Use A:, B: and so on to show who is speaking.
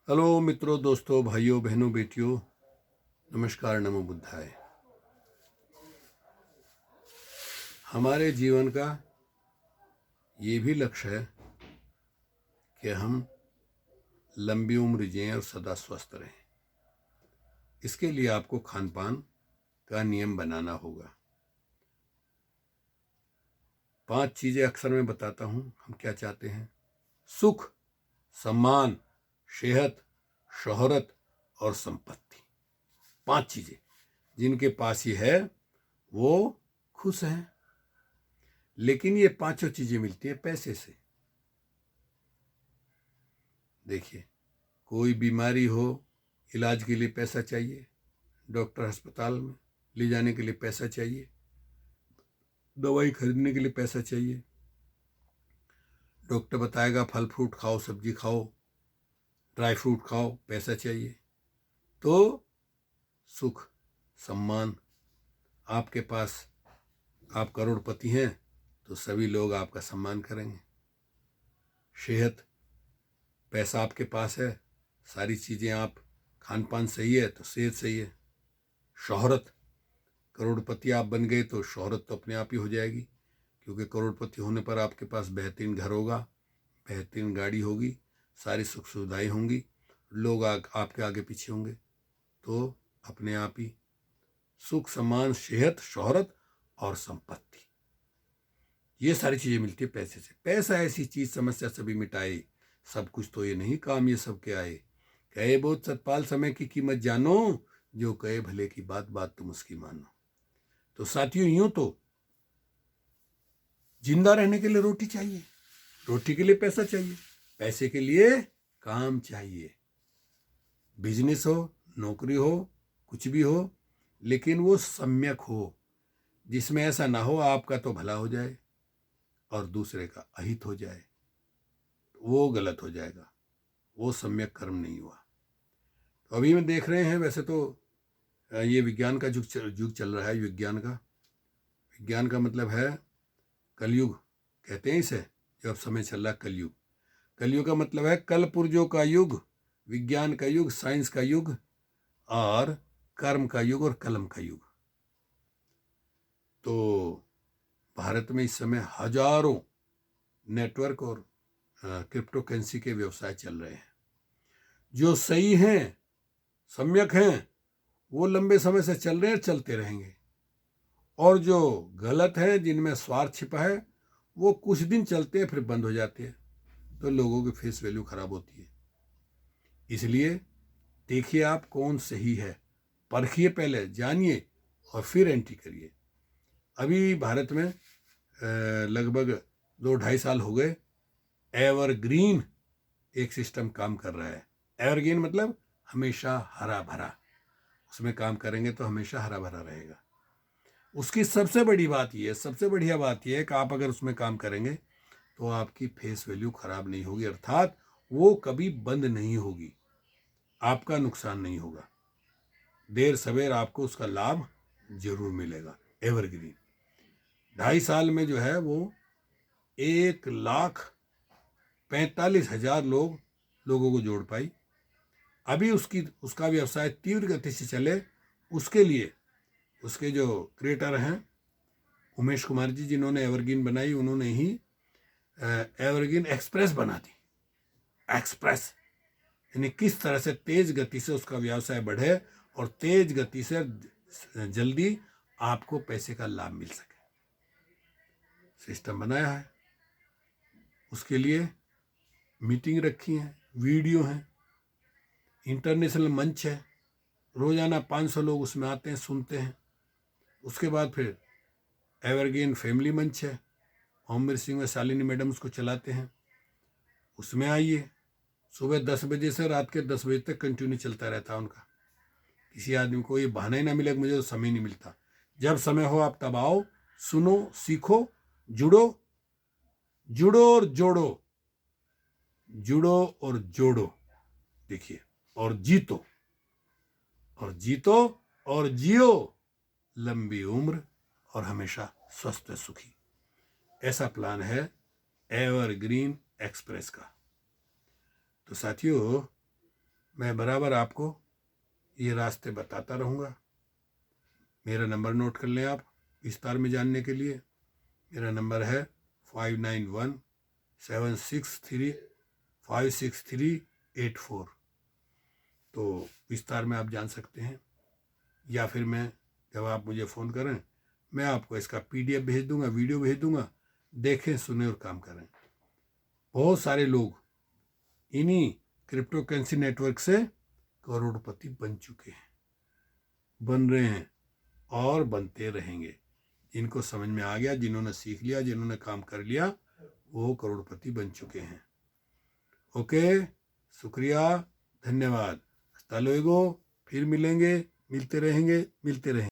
A: Hello मित्रों, दोस्तों, भाइयों, बहनों, बेटियों, नमस्कार, नमो बुद्धाय। हमारे जीवन का ये भी लक्ष्य है कि हम लंबी उम्र जिएं और सदा स्वस्थ रहें। इसके लिए आपको खान पान का नियम बनाना होगा। 5 चीजें अक्सर मैं बताता हूं हम क्या चाहते हैं। सुख, सम्मान, सेहत, शोहरत और संपत्ति। 5 चीजें जिनके पास ये है वो खुश हैं। लेकिन ये पांचों चीजें मिलती है पैसे से। देखिए, कोई बीमारी हो, इलाज के लिए पैसा चाहिए, डॉक्टर अस्पताल में ले जाने के लिए पैसा चाहिए, दवाई खरीदने के लिए पैसा चाहिए, डॉक्टर बताएगा फल फ्रूट खाओ, सब्जी खाओ, ड्राई फ्रूट खाओ, पैसा चाहिए। तो सुख, सम्मान, आपके पास आप करोड़पति हैं तो सभी लोग आपका सम्मान करेंगे। सेहत, पैसा आपके पास है, सारी चीज़ें आप, खान पान सही है तो सेहत सही है। शोहरत, करोड़पति आप बन गए तो शोहरत तो अपने आप ही हो जाएगी, क्योंकि करोड़पति होने पर आपके पास बेहतरीन घर होगा, बेहतरीन गाड़ी होगी, सारी सुख सुविधाएं होंगी, लोग आपके आगे पीछे होंगे। तो अपने आप ही सुख, सम्मान, सेहत, शोहरत और संपत्ति, ये सारी चीज़ें मिलती है पैसे से। पैसा ऐसी चीज़, समस्या सभी मिटाए, सब कुछ तो ये नहीं काम ये सब के आए। कहे बहुत सतपाल, समय की कीमत जानो, जो कहे भले की बात, बात तुम उसकी मानो। तो साथियों, यूं तो जिंदा रहने के लिए रोटी चाहिए, रोटी के लिए पैसा चाहिए, पैसे के लिए काम चाहिए। बिजनेस हो, नौकरी हो, कुछ भी हो, लेकिन वो सम्यक हो, जिसमें ऐसा ना हो आपका तो भला हो जाए और दूसरे का अहित हो जाए। वो गलत हो जाएगा, वो सम्यक कर्म नहीं हुआ। तो अभी में देख रहे हैं, वैसे तो ये विज्ञान का युग चल रहा है। विज्ञान का मतलब है कलयुग, कहते हैं इसे। जो अब समय चल रहा है कलयुग। कलयुग का मतलब है कल पुर्जों का युग, विज्ञान का युग, साइंस का युग और कर्म का युग और कलम का युग। तो भारत में इस समय हजारों नेटवर्क और क्रिप्टो करेंसी के व्यवसाय चल रहे हैं। जो सही हैं, सम्यक हैं, वो लंबे समय से चल रहे हैं, चलते रहेंगे। और जो गलत है, जिनमें स्वार्थ छिपा है, वो कुछ दिन चलते हैं फिर बंद हो जाते हैं। तो लोगों की फेस वैल्यू खराब होती है। इसलिए देखिए आप कौन सही है, परखिए, पहले जानिए और फिर एंट्री करिए। अभी भारत में लगभग 2-2.5 साल हो गए, एवरग्रीन एक सिस्टम काम कर रहा है। एवरग्रीन मतलब हमेशा हरा भरा, उसमें काम करेंगे तो हमेशा हरा भरा रहेगा। उसकी सबसे बड़ी बात यह है, सबसे बढ़िया बात यह है कि आप अगर उसमें काम करेंगे तो आपकी फेस वैल्यू खराब नहीं होगी, अर्थात वो कभी बंद नहीं होगी, आपका नुकसान नहीं होगा, देर सवेर आपको उसका लाभ जरूर मिलेगा। एवरग्रीन 2.5 साल में जो है वो 1,45,000 लोगों को जोड़ पाई। अभी उसका व्यवसाय तीव्र गति से चले, उसके लिए उसके जो क्रिएटर हैं उमेश कुमार जी, जिन्होंने एवरग्रीन बनाई, उन्होंने ही एवरग्रीन एक्सप्रेस बना दी। एक्सप्रेस यानी किस तरह से तेज गति से उसका व्यवसाय बढ़े और तेज गति से जल्दी आपको पैसे का लाभ मिल सके, सिस्टम बनाया है। उसके लिए मीटिंग रखी है, वीडियो है, इंटरनेशनल मंच है, रोजाना 500 लोग उसमें आते हैं, सुनते हैं। उसके बाद फिर एवरग्रीन फैमिली मंच है, ओमवीर सिंह व शालिनी मैडम उसको चलाते हैं, उसमें आइए। सुबह 10 बजे से रात के 10 बजे तक कंटिन्यू चलता रहता है उनका। किसी आदमी को ये बहाना ही ना मिले कि मुझे तो समय नहीं मिलता। जब समय हो आप तब आओ, सुनो, सीखो, जुड़ो, जुड़ो और जोड़ो, जुड़ो और जोड़ो। देखिए, और जीतो, और जीतो और जियो लंबी उम्र और हमेशा स्वस्थ सुखी। ऐसा प्लान है एवरग्रीन एक्सप्रेस का। तो साथियों, मैं बराबर आपको ये रास्ते बताता रहूँगा। मेरा नंबर नोट कर लें आप विस्तार में जानने के लिए। मेरा नंबर है 5917635638 तो विस्तार में आप जान सकते हैं। या फिर मैं जब आप मुझे फ़ोन करें मैं आपको इसका PDF भेज दूंगा, वीडियो भेज दूंगा, देखें सुने और काम करें। बहुत सारे लोग इन्हीं क्रिप्टो करेंसी नेटवर्क से करोड़पति बन चुके हैं, बन रहे हैं और बनते रहेंगे। जिनको समझ में आ गया, जिन्होंने सीख लिया, जिन्होंने काम कर लिया, वो करोड़पति बन चुके हैं। ओके, शुक्रिया, धन्यवाद। हasta luego, फिर मिलेंगे, मिलते रहेंगे।